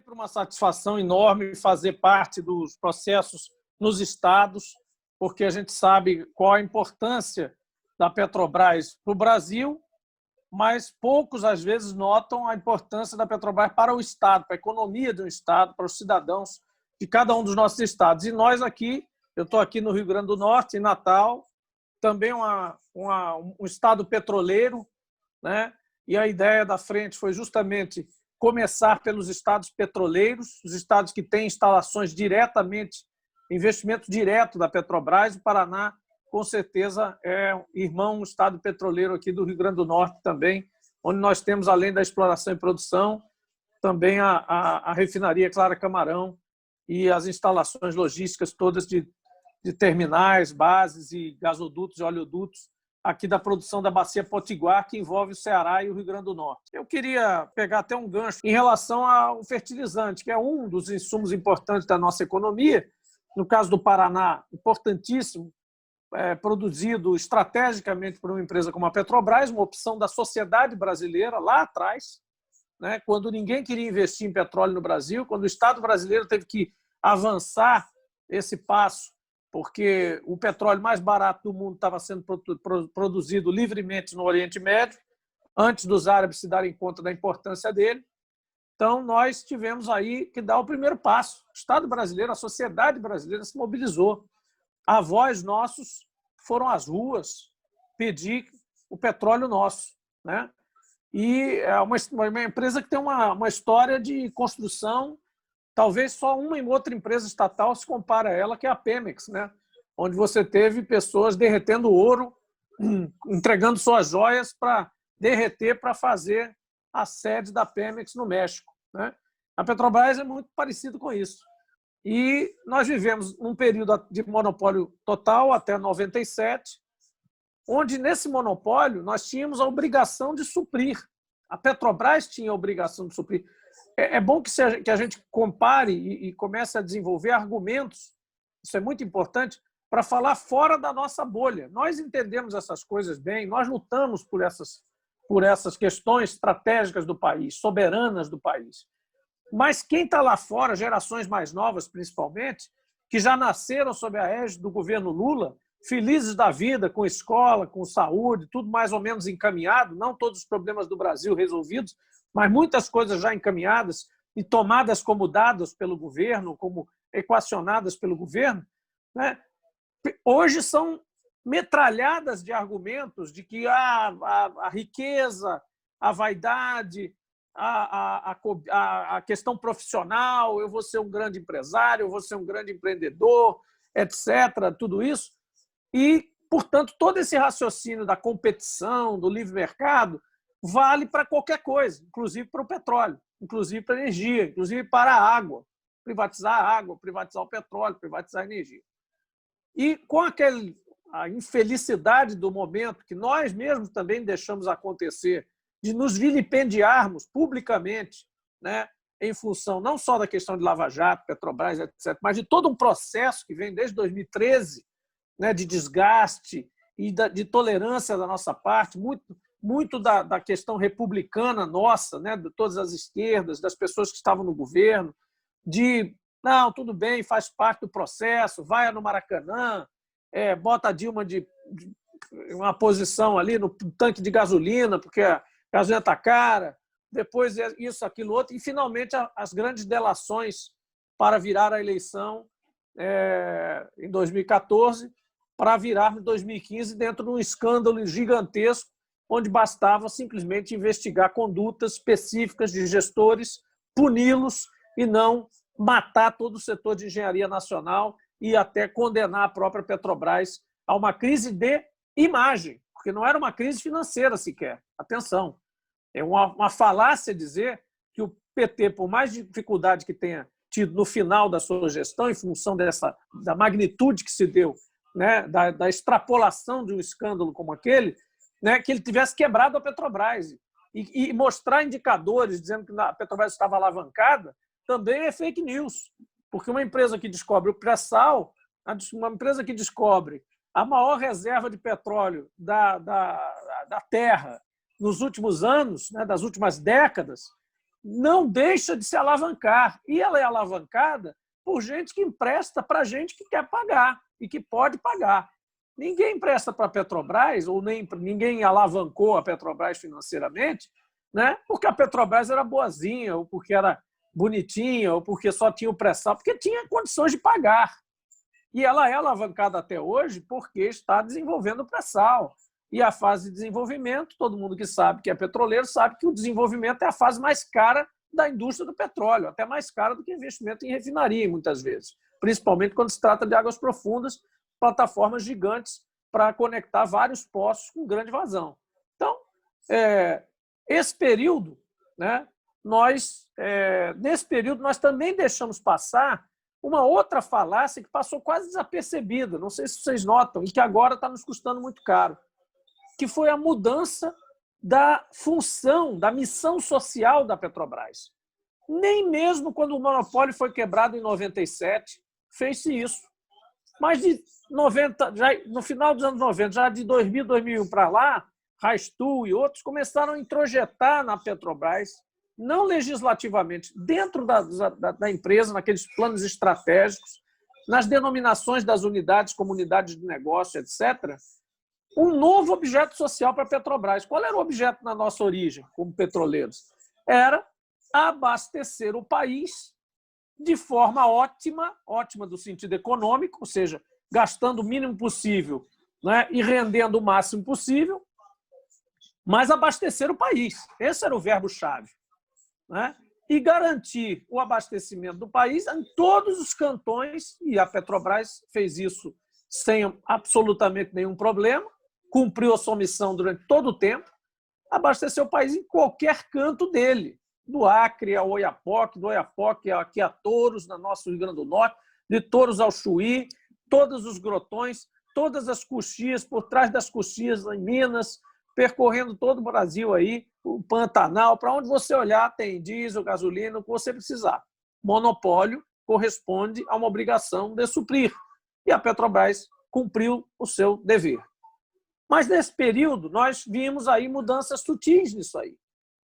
sempre uma satisfação enorme fazer parte dos processos nos estados, porque a gente sabe qual a importância da Petrobras para o Brasil, mas poucos, às vezes, notam a importância da Petrobras para o Estado, para a economia do Estado, para os cidadãos de cada um dos nossos estados. E nós aqui, eu estou aqui no Rio Grande do Norte, em Natal, também um estado petroleiro, né? E a ideia da frente foi justamente começar pelos estados petroleiros, os estados que têm instalações diretamente, investimento direto da Petrobras. O Paraná, com certeza, é irmão estado petroleiro aqui do Rio Grande do Norte também, onde nós temos, além da exploração e produção, também a refinaria Clara Camarão e as instalações logísticas todas de terminais, bases e gasodutos e oleodutos aqui da produção da Bacia Potiguar, que envolve o Ceará e o Rio Grande do Norte. Eu queria pegar até um gancho em relação ao fertilizante, que é um dos insumos importantes da nossa economia, no caso do Paraná, importantíssimo, produzido estrategicamente por uma empresa como a Petrobras, uma opção da sociedade brasileira lá atrás, né, quando ninguém queria investir em petróleo no Brasil, quando o Estado brasileiro teve que avançar esse passo, porque o petróleo mais barato do mundo estava sendo produzido livremente no Oriente Médio, antes dos árabes se darem conta da importância dele. Então, nós tivemos aí que dar o primeiro passo. O Estado brasileiro, a sociedade brasileira se mobilizou. Avós nossos foram às ruas pedir o petróleo nosso, né? E é uma empresa que tem uma história de construção. Talvez só uma e outra empresa estatal se compara a ela, que é a Pemex, né? Onde você teve pessoas derretendo ouro, entregando suas joias para derreter para fazer a sede da Pemex no México, né? A Petrobras é muito parecido com isso. E nós vivemos um período de monopólio total até 97, onde, nesse monopólio, nós tínhamos a obrigação de suprir. A Petrobras tinha a obrigação de suprir. É bom que a gente compare e comece a desenvolver argumentos, isso é muito importante, para falar fora da nossa bolha. Nós entendemos essas coisas bem, nós lutamos por essas questões estratégicas do país, soberanas do país. Mas quem está lá fora, gerações mais novas principalmente, que já nasceram sob a égide do governo Lula, felizes da vida, com escola, com saúde, tudo mais ou menos encaminhado, não todos os problemas do Brasil resolvidos, mas muitas coisas já encaminhadas e tomadas como dadas pelo governo, como equacionadas pelo governo, né? Hoje são metralhadas de argumentos de que a riqueza, a vaidade, a questão profissional, eu vou ser um grande empresário, eu vou ser um grande empreendedor, etc., tudo isso. E, portanto, todo esse raciocínio da competição, do livre mercado, vale para qualquer coisa, inclusive para o petróleo, inclusive para a energia, inclusive para a água. Privatizar a água, privatizar o petróleo, privatizar a energia. E com a infelicidade do momento, que nós mesmos também deixamos acontecer, de nos vilipendiarmos publicamente, né, em função não só da questão de Lava Jato, Petrobras, etc., mas de todo um processo que vem desde 2013, né, de desgaste e de tolerância da nossa parte, muito da questão republicana nossa, né, de todas as esquerdas, das pessoas que estavam no governo, de, não, tudo bem, faz parte do processo, vai no Maracanã, bota a Dilma de uma posição ali no tanque de gasolina, porque a gasolina está cara, depois isso, aquilo, outro, e, finalmente, as grandes delações para virar a eleição em 2014, para virarmos em 2015 dentro de um escândalo gigantesco, onde bastava simplesmente investigar condutas específicas de gestores, puni-los e não matar todo o setor de engenharia nacional e até condenar a própria Petrobras a uma crise de imagem, porque não era uma crise financeira sequer. Atenção, é uma falácia dizer que o PT, por mais dificuldade que tenha tido no final da sua gestão, em função da magnitude que se deu, né, da extrapolação de um escândalo como aquele, né, que ele tivesse quebrado a Petrobras. E mostrar indicadores dizendo que a Petrobras estava alavancada também é fake news, porque uma empresa que descobre o pré-sal, uma empresa que descobre a maior reserva de petróleo da Terra nos últimos anos, né, das últimas décadas, não deixa de se alavancar. E ela é alavancada por gente que empresta para gente que quer pagar e que pode pagar. Ninguém empresta para a Petrobras, ou nem ninguém alavancou a Petrobras financeiramente, né? Porque a Petrobras era boazinha, ou porque era bonitinha, ou porque só tinha o pré-sal, porque tinha condições de pagar. E ela é alavancada até hoje porque está desenvolvendo o pré-sal. E a fase de desenvolvimento, todo mundo que sabe que é petroleiro sabe que o desenvolvimento é a fase mais cara da indústria do petróleo, até mais cara do que investimento em refinaria, muitas vezes. Principalmente quando se trata de águas profundas, plataformas gigantes para conectar vários poços com grande vazão. Então, esse período, né, nesse período, nós também deixamos passar uma outra falácia que passou quase desapercebida, não sei se vocês notam, e que agora está nos custando muito caro, que foi a mudança da função, da missão social da Petrobras. Nem mesmo quando o monopólio foi quebrado em 97, fez-se isso. Mas de 90, já, no final dos anos 90, já de 2000, 2001 para lá, Raistu e outros começaram a introjetar na Petrobras, não legislativamente, dentro da empresa, naqueles planos estratégicos, nas denominações das unidades, comunidades de negócio, etc., um novo objeto social para a Petrobras. Qual era o objeto na nossa origem, como petroleiros? Era abastecer o país de forma ótima, ótima do sentido econômico, ou seja, gastando o mínimo possível, né, e rendendo o máximo possível, mas abastecer o país. Esse era o verbo-chave. Né? E garantir o abastecimento do país em todos os cantões, e a Petrobras fez isso sem absolutamente nenhum problema, cumpriu a sua missão durante todo o tempo, abastecer o país em qualquer canto dele, do Acre ao Oiapoque, do Oiapoque aqui a Touros, na nosso Rio Grande do Norte, de Touros ao Chuí, todos os grotões, todas as coxias, por trás das coxias em Minas, percorrendo todo o Brasil aí, o Pantanal, para onde você olhar tem diesel, gasolina, o que você precisar. Monopólio corresponde a uma obrigação de suprir. E a Petrobras cumpriu o seu dever. Mas, nesse período, nós vimos aí mudanças sutis nisso aí.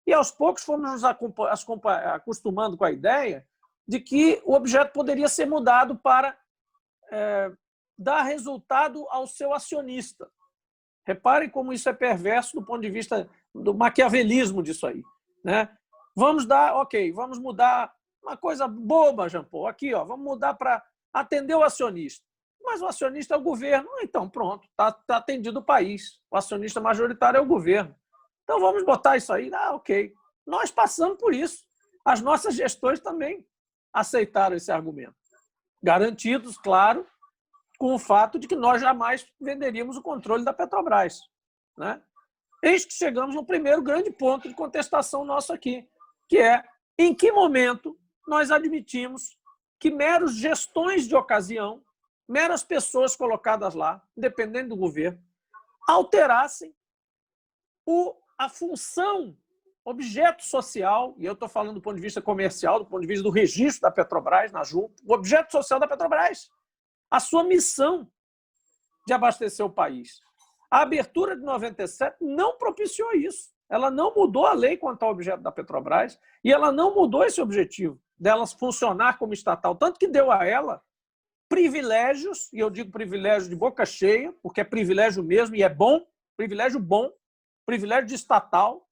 E, aos poucos, fomos nos acostumando com a ideia de que o objeto poderia ser mudado para dar resultado ao seu acionista. Reparem como isso é perverso do ponto de vista do maquiavelismo disso aí. Né? Vamos mudar uma coisa boba, Jean Paul, aqui, ó, vamos mudar para atender o acionista. Mas o acionista é o governo. Então, pronto, está atendido o país. O acionista majoritário é o governo. Então, vamos botar isso aí. Ok. Nós passamos por isso. As nossas gestões também aceitaram esse argumento. Garantidos, claro, com o fato de que nós jamais venderíamos o controle da Petrobras. Né? Eis que chegamos no primeiro grande ponto de contestação nosso aqui, que é em que momento nós admitimos que meros gestões de ocasião, meras pessoas colocadas lá, dependendo do governo, alterassem a função, objeto social, e eu estou falando do ponto de vista comercial, do ponto de vista do registro da Petrobras, na junta, o objeto social da Petrobras, a sua missão de abastecer o país. A abertura de 97 não propiciou isso. Ela não mudou a lei quanto ao objeto da Petrobras e ela não mudou esse objetivo dela funcionar como estatal, tanto que deu a ela privilégios, e eu digo privilégio de boca cheia, porque é privilégio mesmo e é bom, privilégio de estatal,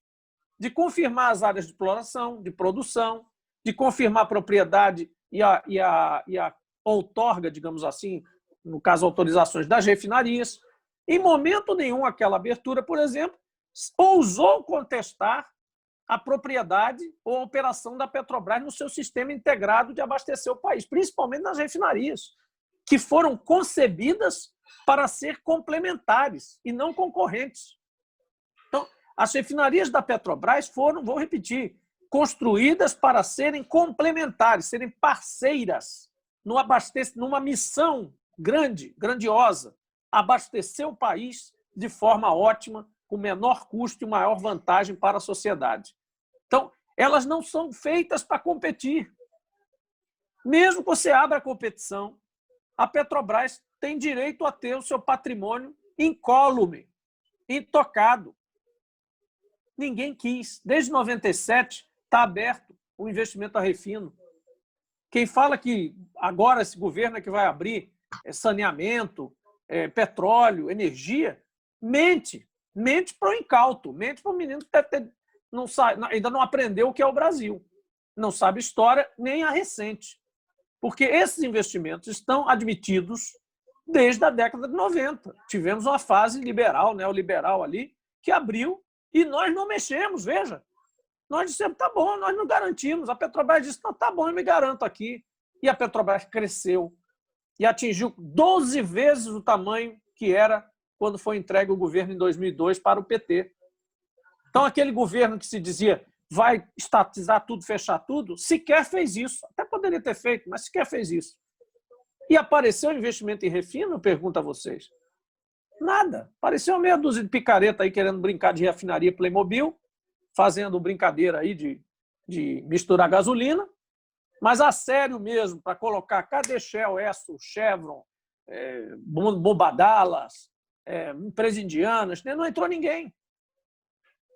de confirmar as áreas de exploração, de produção, de confirmar a propriedade e a outorga, digamos assim, no caso, autorizações das refinarias. Em momento nenhum, aquela abertura, por exemplo, ousou contestar a propriedade ou a operação da Petrobras no seu sistema integrado de abastecer o país, principalmente nas refinarias, que foram concebidas para ser complementares e não concorrentes. Então, as refinarias da Petrobras foram, vou repetir, construídas para serem complementares, serem parceiras numa missão grandiosa, abastecer o país de forma ótima, com menor custo e maior vantagem para a sociedade. Então, elas não são feitas para competir. Mesmo que você abra a competição, a Petrobras tem direito a ter o seu patrimônio incólume, intocado. Ninguém quis. Desde 97 está aberto o investimento a refino. Quem fala que agora esse governo é que vai abrir saneamento, petróleo, energia, mente. Mente para o incauto, mente para o menino que deve ter, ainda não aprendeu o que é o Brasil. Não sabe história nem a recente. Porque esses investimentos estão admitidos desde a década de 90. Tivemos uma fase liberal, neoliberal ali, que abriu e nós não mexemos, veja. Nós dissemos, tá bom, nós não garantimos. A Petrobras disse, não, tá bom, eu me garanto aqui. E a Petrobras cresceu e atingiu 12 vezes o tamanho que era quando foi entregue o governo em 2002 para o PT. Então, aquele governo que se dizia vai estatizar tudo, fechar tudo, sequer fez isso. Até poderia ter feito, mas sequer fez isso. E apareceu investimento em refino, eu pergunto a vocês. Nada. Apareceu meia dúzia de picareta aí querendo brincar de refinaria Playmobil, fazendo brincadeira aí de misturar gasolina, mas a sério mesmo, para colocar cadê Shell, Esso, Chevron, Bombadalas, empresas indianas, não entrou ninguém.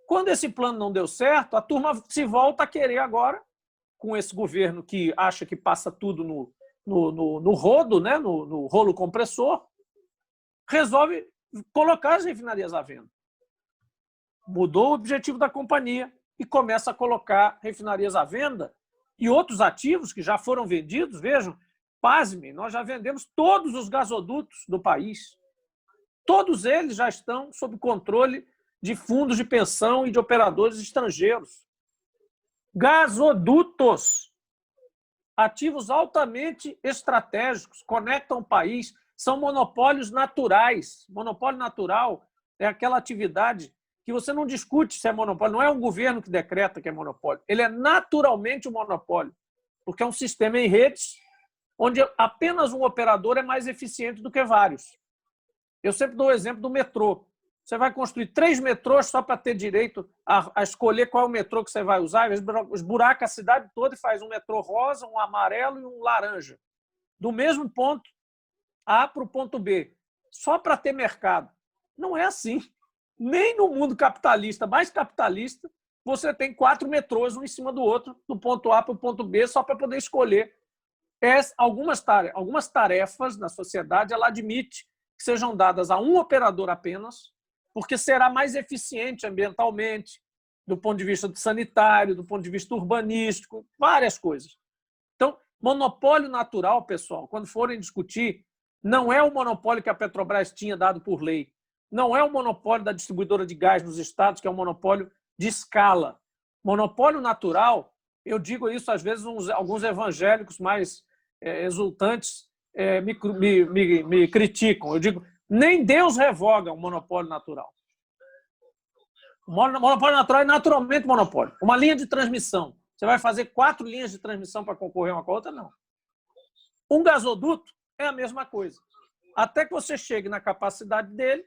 Quando esse plano não deu certo, a turma se volta a querer agora, com esse governo que acha que passa tudo no rodo, né? no rolo compressor, resolve colocar as refinarias à venda. Mudou o objetivo da companhia e começa a colocar refinarias à venda e outros ativos que já foram vendidos. Vejam, pasme, nós já vendemos todos os gasodutos do país. Todos eles já estão sob controle de fundos de pensão e de operadores estrangeiros. Gasodutos, ativos altamente estratégicos, conectam o país, são monopólios naturais. Monopólio natural é aquela atividade que você não discute se é monopólio, não é um governo que decreta que é monopólio, ele é naturalmente um monopólio, porque é um sistema em redes onde apenas um operador é mais eficiente do que vários. Eu sempre dou o exemplo do metrô. Você vai construir 3 metrôs só para ter direito a escolher qual é o metrô que você vai usar, esburaca a cidade toda e faz um metrô rosa, um amarelo e um laranja. Do mesmo ponto A para o ponto B, só para ter mercado. Não é assim. Nem no mundo capitalista, mais capitalista, você tem 4 metrôs, um em cima do outro, do ponto A para o ponto B, só para poder escolher. Algumas tarefas na sociedade ela admite que sejam dadas a um operador apenas, porque será mais eficiente ambientalmente, do ponto de vista sanitário, do ponto de vista urbanístico, várias coisas. Então, monopólio natural, pessoal, quando forem discutir, não é o monopólio que a Petrobras tinha dado por lei. Não é o monopólio da distribuidora de gás nos estados, que é um monopólio de escala. Monopólio natural, eu digo isso às vezes, alguns evangélicos mais exultantes me criticam. Eu digo, nem Deus revoga um monopólio natural. O monopólio natural é naturalmente monopólio. Uma linha de transmissão. Você vai fazer 4 linhas de transmissão para concorrer uma com a outra? Não. Um gasoduto é a mesma coisa. Até que você chegue na capacidade dele,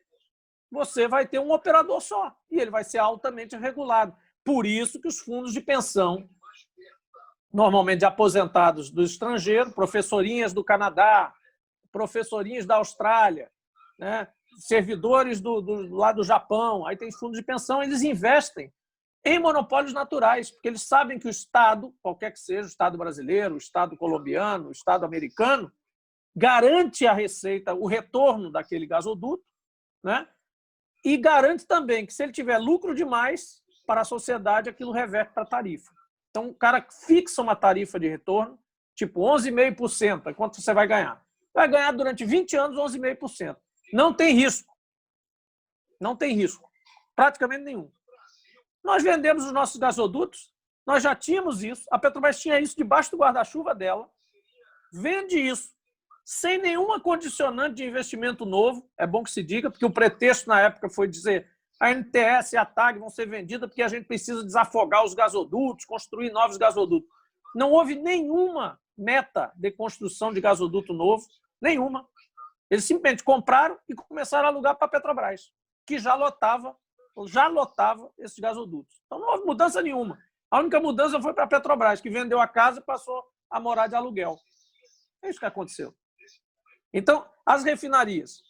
você vai ter um operador só e ele vai ser altamente regulado. Por isso que os fundos de pensão, normalmente de aposentados do estrangeiro, professorinhas do Canadá, professorinhas da Austrália, né? Servidores lá do Japão, aí tem fundos de pensão, eles investem em monopólios naturais, porque eles sabem que o Estado, qualquer que seja, o Estado brasileiro, o Estado colombiano, o Estado americano, garante a receita, o retorno daquele gasoduto, né? E garante também que, se ele tiver lucro demais para a sociedade, aquilo reverte para a tarifa. Então, o cara fixa uma tarifa de retorno, tipo 11,5%, quanto você vai ganhar? Vai ganhar durante 20 anos 11,5%. Não tem risco. Não tem risco. Praticamente nenhum. Nós vendemos os nossos gasodutos, nós já tínhamos isso, a Petrobras tinha isso debaixo do guarda-chuva dela, vende isso sem nenhuma condicionante de investimento novo, é bom que se diga, porque o pretexto na época foi dizer a NTS e a TAG vão ser vendidas porque a gente precisa desafogar os gasodutos, construir novos gasodutos. Não houve nenhuma meta de construção de gasoduto novo, nenhuma. Eles simplesmente compraram e começaram a alugar para a Petrobras, que já lotava esses gasodutos. Então não houve mudança nenhuma. A única mudança foi para a Petrobras, que vendeu a casa e passou a morar de aluguel. É isso que aconteceu. Então, as refinarias.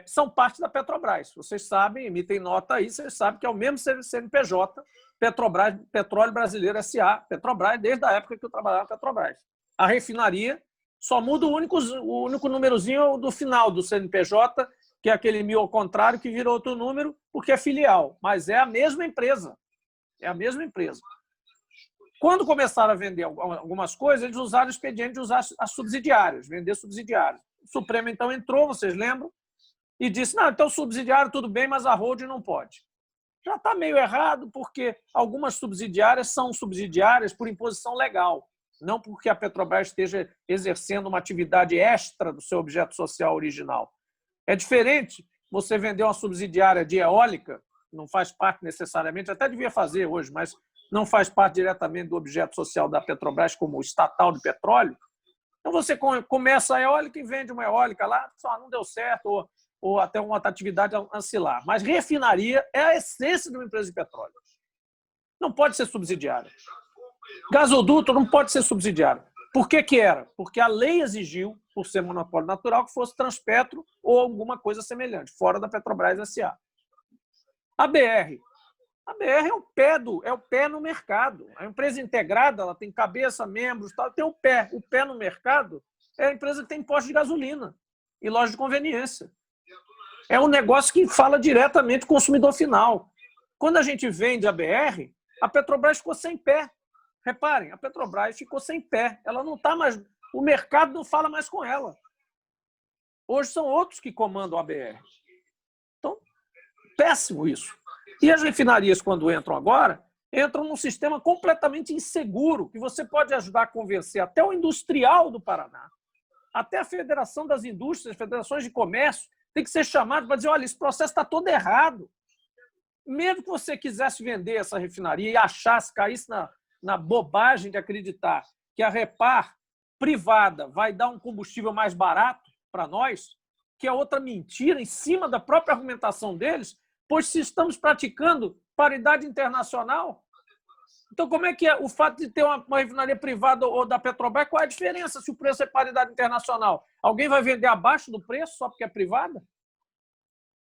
são parte da Petrobras. Vocês sabem, emitem nota aí, vocês sabem que é o mesmo CNPJ, Petrobras, Petróleo Brasileiro S.A., Petrobras, desde a época que eu trabalhava na Petrobras. A refinaria só muda o único númerozinho do final do CNPJ, que é aquele 1000 ao contrário, que vira outro número, porque é filial, mas é a mesma empresa. É a mesma empresa. Quando começaram a vender algumas coisas, eles usaram o expediente de usar as subsidiárias, vender subsidiárias. O Supremo, então, entrou, vocês lembram, e disse, não, então subsidiário tudo bem, mas a holding não pode. Já está meio errado, porque algumas subsidiárias são subsidiárias por imposição legal, não porque a Petrobras esteja exercendo uma atividade extra do seu objeto social original. É diferente você vender uma subsidiária de eólica, não faz parte necessariamente, até devia fazer hoje, mas não faz parte diretamente do objeto social da Petrobras como estatal de petróleo. Então você começa a eólica e vende uma eólica lá, só não deu certo, ou até uma atividade ancilar. Mas refinaria é a essência de uma empresa de petróleo. Não pode ser subsidiária. Gasoduto não pode ser subsidiário. Por que era? Porque a lei exigiu, por ser monopólio natural, que fosse Transpetro ou alguma coisa semelhante, fora da Petrobras S.A. A BR. A BR é o pé no mercado. A empresa integrada, ela tem cabeça, membros, tal, tem o pé. O pé no mercado é a empresa que tem posto de gasolina e loja de conveniência. É um negócio que fala diretamente com o consumidor final. Quando a gente vende a BR, a Petrobras ficou sem pé. Reparem, a Petrobras ficou sem pé. Ela não está mais. O mercado não fala mais com ela. Hoje são outros que comandam a BR. Então, péssimo isso. E as refinarias, quando entram agora, entram num sistema completamente inseguro, que você pode ajudar a convencer até o industrial do Paraná, até a Federação das Indústrias, Federações de Comércio, tem que ser chamado para dizer, olha, esse processo está todo errado. Mesmo que você quisesse vender essa refinaria e achasse, caísse na bobagem de acreditar que a Repar privada vai dar um combustível mais barato para nós, que é outra mentira em cima da própria argumentação deles, pois se estamos praticando paridade internacional, então como é que é o fato de ter uma refinaria privada ou da Petrobras, qual é a diferença se o preço é paridade internacional? Alguém vai vender abaixo do preço só porque é privada?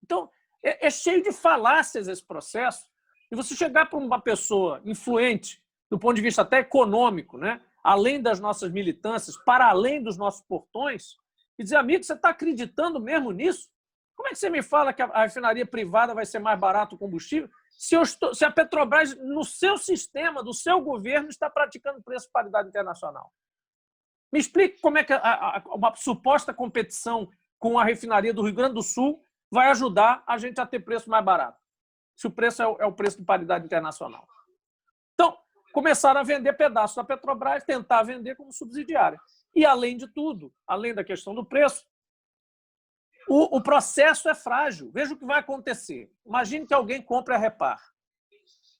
Então, é cheio de falácias esse processo. E você chegar para uma pessoa influente, do ponto de vista até econômico, né? Além das nossas militâncias, para além dos nossos portões, e dizer, amigo, você está acreditando mesmo nisso? Como é que você me fala que a refinaria privada vai ser mais barato o combustível se a Petrobras, no seu sistema, do seu governo, está praticando preço de paridade internacional? Me explique como é que uma suposta competição com a refinaria do Rio Grande do Sul vai ajudar a gente a ter preço mais barato, se o preço é o preço de paridade internacional. Então, começaram a vender pedaços da Petrobras, tentar vender como subsidiária. E, além de tudo, além da questão do preço, o processo é frágil. Veja o que vai acontecer. Imagine que alguém compre a Repar.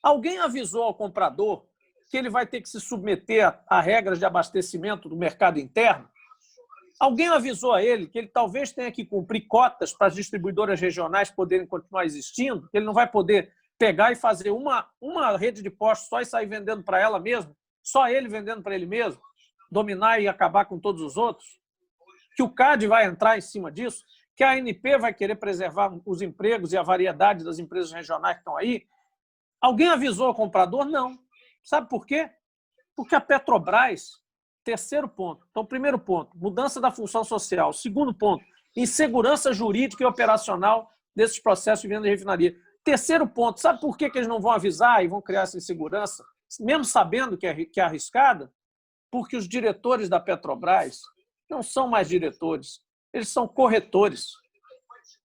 Alguém avisou ao comprador que ele vai ter que se submeter a regras de abastecimento do mercado interno? Alguém avisou a ele que ele talvez tenha que cumprir cotas para as distribuidoras regionais poderem continuar existindo? Que ele não vai poder pegar e fazer uma rede de postos só e sair vendendo para ela mesma? Só ele vendendo para ele mesmo? Dominar e acabar com todos os outros? Que o CAD vai entrar em cima disso? Que a ANP vai querer preservar os empregos e a variedade das empresas regionais que estão aí? Alguém avisou ao comprador? Não. Sabe por quê? Porque a Petrobras, terceiro ponto. Então, primeiro ponto, mudança da função social. Segundo ponto, insegurança jurídica e operacional desses processos de venda de refinaria. Terceiro ponto, sabe por que eles não vão avisar e vão criar essa insegurança, mesmo sabendo que é arriscada? Porque os diretores da Petrobras não são mais diretores, eles são corretores.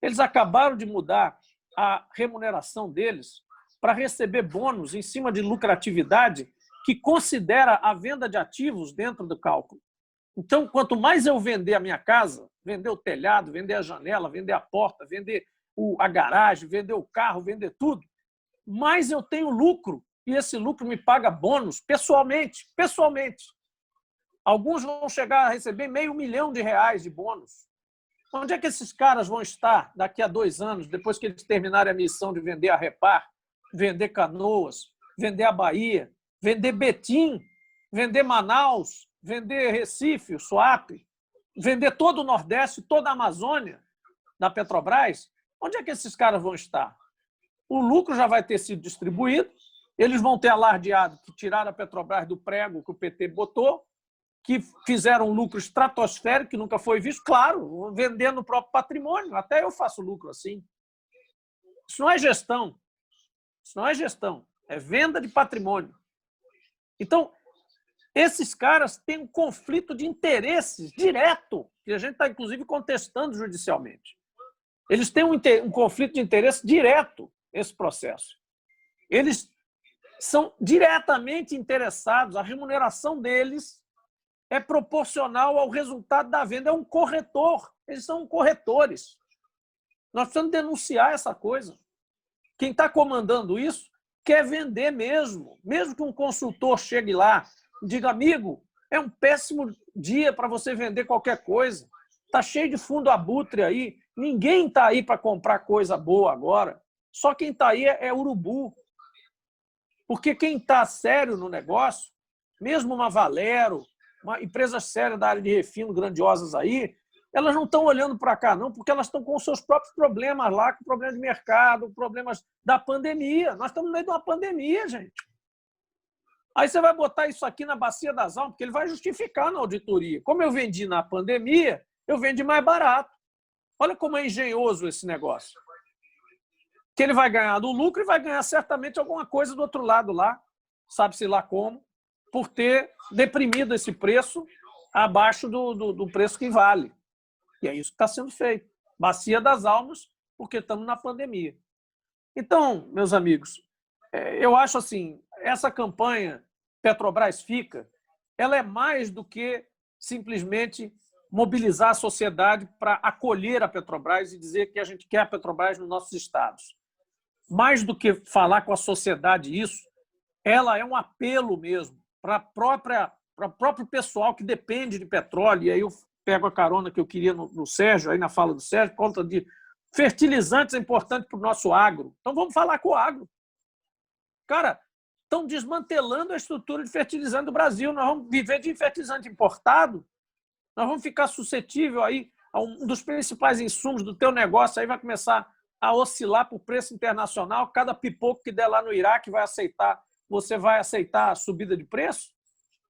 Eles acabaram de mudar a remuneração deles para receber bônus em cima de lucratividade que considera a venda de ativos dentro do cálculo. Então, quanto mais eu vender a minha casa, vender o telhado, vender a janela, vender a porta, vender a garagem, vender o carro, vender tudo, mais eu tenho lucro e esse lucro me paga bônus pessoalmente. Alguns vão chegar a receber R$500 mil de bônus. Onde é que esses caras vão estar daqui a 2 anos, depois que eles terminarem a missão de vender a Repar, vender Canoas, vender a Bahia, vender Betim, vender Manaus, vender Recife, o Suape, vender todo o Nordeste, toda a Amazônia? da Petrobras, onde é que esses caras vão estar? O lucro já vai ter sido distribuído, eles vão ter alardeado que tiraram a Petrobras do prego que o PT botou, que fizeram um lucro estratosférico, que nunca foi visto, claro, vendendo o próprio patrimônio. Até eu faço lucro assim. Isso não é gestão. Isso não é gestão. É venda de patrimônio. Então, esses caras têm um conflito de interesses direto, que a gente está, inclusive, contestando judicialmente. Eles têm um conflito de interesse direto, esse processo. Eles são diretamente interessados, a remuneração deles é proporcional ao resultado da venda. É um corretor, eles são corretores. Nós precisamos denunciar essa coisa. Quem está comandando isso quer vender mesmo. Mesmo que um consultor chegue lá e diga, amigo, é um péssimo dia para você vender qualquer coisa. Está cheio de fundo abutre aí. Ninguém está aí para comprar coisa boa agora. Só quem está aí é urubu. Porque quem está sério no negócio, mesmo uma Valero, uma empresa séria da área de refino, grandiosas aí, elas não estão olhando para cá, não, porque elas estão com os seus próprios problemas lá, com problemas de mercado, problemas da pandemia. Nós estamos no meio de uma pandemia, gente. Aí você vai botar isso aqui na bacia das almas, porque ele vai justificar na auditoria. Como eu vendi na pandemia, eu vendi mais barato. Olha como é engenhoso esse negócio. Que ele vai ganhar do lucro e vai ganhar certamente alguma coisa do outro lado lá, sabe-se lá como, por ter deprimido esse preço abaixo do preço que vale. E é isso que está sendo feito. Bacia das almas, porque estamos na pandemia. Então, meus amigos, eu acho assim, essa campanha Petrobras Fica, ela é mais do que simplesmente mobilizar a sociedade para acolher a Petrobras e dizer que a gente quer a Petrobras nos nossos estados. Mais do que falar com a sociedade isso, ela é um apelo mesmo para o próprio pessoal que depende de petróleo. E aí eu pego a carona que eu queria no Sérgio, aí na fala do Sérgio, por conta de fertilizantes é importante para o nosso agro. Então vamos falar com o agro. Cara, estão desmantelando a estrutura de fertilizante do Brasil. Nós vamos viver de fertilizante importado, nós vamos ficar suscetível aí a um dos principais insumos do teu negócio, aí vai começar a oscilar para o preço internacional. Cada pipoco que der lá no Iraque você vai aceitar a subida de preço?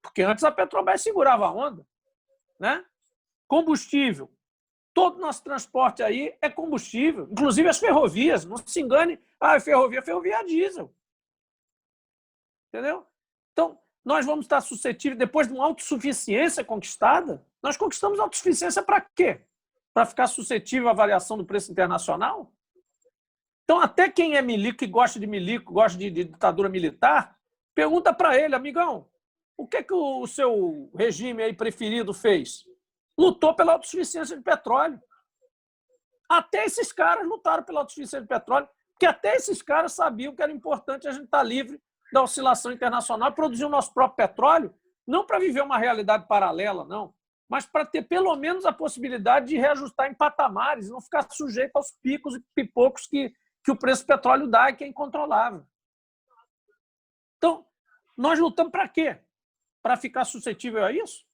Porque antes a Petrobras segurava a onda, né? Combustível. Todo o nosso transporte aí é combustível, inclusive as ferrovias. Não se engane, ferrovia é diesel. Entendeu? Então, nós vamos estar suscetíveis, depois de uma autossuficiência conquistada, nós conquistamos autossuficiência para quê? Para ficar suscetível à variação do preço internacional? Então, até quem é milico e gosta de ditadura militar, pergunta para ele, amigão, o que o seu regime aí preferido fez? Lutou pela autossuficiência de petróleo. Até esses caras lutaram pela autossuficiência de petróleo, porque até esses caras sabiam que era importante a gente estar livre da oscilação internacional, produzir o nosso próprio petróleo, não para viver uma realidade paralela, não, mas para ter pelo menos a possibilidade de reajustar em patamares, não ficar sujeito aos picos e pipocos que o preço do petróleo dá e que é incontrolável. Então, nós lutamos para quê? Para ficar suscetível a isso?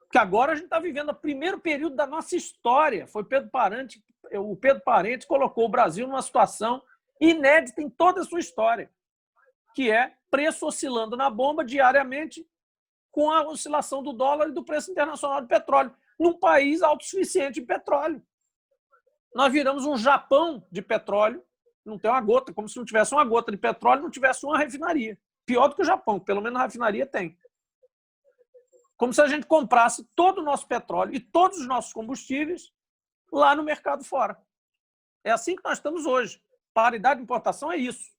Porque agora a gente está vivendo o primeiro período da nossa história. Foi o Pedro Parente colocou o Brasil numa situação inédita em toda a sua história, que é preço oscilando na bomba diariamente com a oscilação do dólar e do preço internacional de petróleo, num país autossuficiente em petróleo. Nós viramos um Japão de petróleo, não tem uma gota, como se não tivesse uma gota de petróleo, não tivesse uma refinaria. Pior do que o Japão, pelo menos a refinaria tem. Como se a gente comprasse todo o nosso petróleo e todos os nossos combustíveis lá no mercado fora. É assim que nós estamos hoje. Paridade de importação é isso.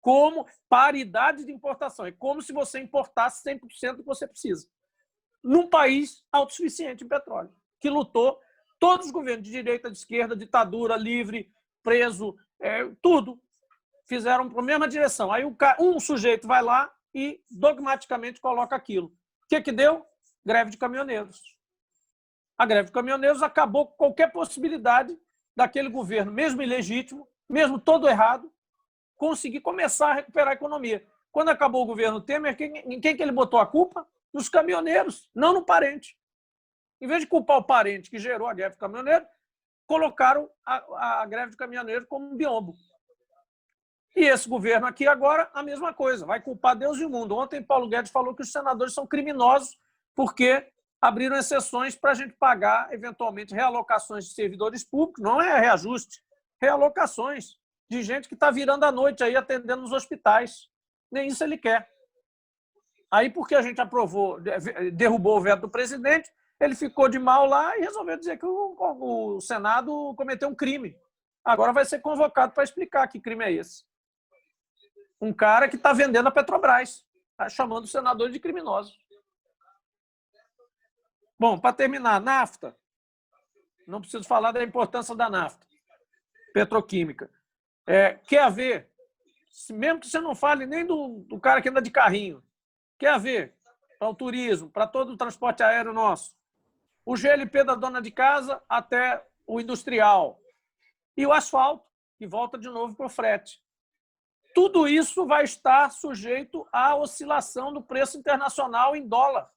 Como paridade de importação. É como se você importasse 100% do que você precisa. Num país autossuficiente em petróleo, que lutou, todos os governos de direita, de esquerda, ditadura, livre, preso, tudo, fizeram para a mesma direção. Aí um sujeito vai lá e dogmaticamente coloca aquilo. O que deu? Greve de caminhoneiros. A greve de caminhoneiros acabou com qualquer possibilidade daquele governo, mesmo ilegítimo, mesmo todo errado, conseguir começar a recuperar a economia. Quando acabou o governo Temer, em quem que ele botou a culpa? Nos caminhoneiros, não no parente. Em vez de culpar o parente que gerou a greve de caminhoneiro, colocaram a greve de caminhoneiro como um biombo. E esse governo aqui agora, a mesma coisa, vai culpar Deus e o mundo. Ontem, Paulo Guedes falou que os senadores são criminosos porque abriram exceções para a gente pagar, eventualmente, realocações de servidores públicos, não é reajuste, realocações de gente que está virando à noite aí atendendo nos hospitais. Nem isso ele quer. Aí, porque a gente aprovou, derrubou o veto do presidente, ele ficou de mal lá e resolveu dizer que o Senado cometeu um crime. Agora vai ser convocado para explicar que crime é esse. Um cara que está vendendo a Petrobras, tá chamando os senadores de criminosos. Bom, para terminar, NAFTA. Não preciso falar da importância da NAFTA, petroquímica. Quer haver, mesmo que você não fale nem do cara que anda de carrinho, quer haver para o turismo, para todo o transporte aéreo nosso, o GLP da dona de casa até o industrial e o asfalto, que volta de novo para o frete. Tudo isso vai estar sujeito à oscilação do preço internacional em dólar.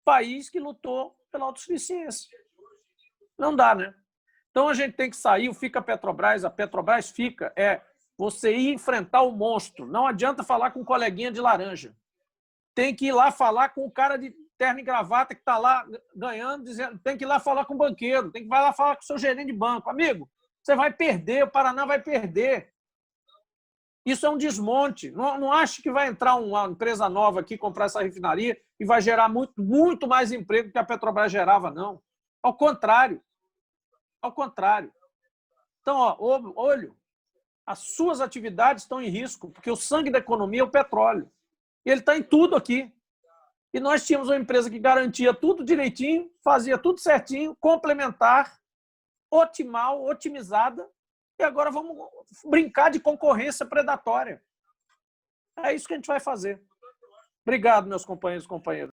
País que lutou pela autossuficiência. Não dá, né? Então a gente tem que sair, fica a Petrobras fica, você ir enfrentar o monstro. Não adianta falar com um coleguinha de laranja. Tem que ir lá falar com o cara de terno e gravata que está lá ganhando, dizendo, tem que ir lá falar com o banqueiro, tem que ir lá falar com o seu gerente de banco. Amigo, você vai perder, o Paraná vai perder. Isso é um desmonte. Não acho que vai entrar uma empresa nova aqui, comprar essa refinaria e vai gerar muito mais emprego que a Petrobras gerava, não. Ao contrário. Ao contrário. Então, olho, as suas atividades estão em risco, porque o sangue da economia é o petróleo. E ele está em tudo aqui. E nós tínhamos uma empresa que garantia tudo direitinho, fazia tudo certinho, complementar, otimizada, e agora vamos brincar de concorrência predatória. É isso que a gente vai fazer. Obrigado, meus companheiros e companheiras.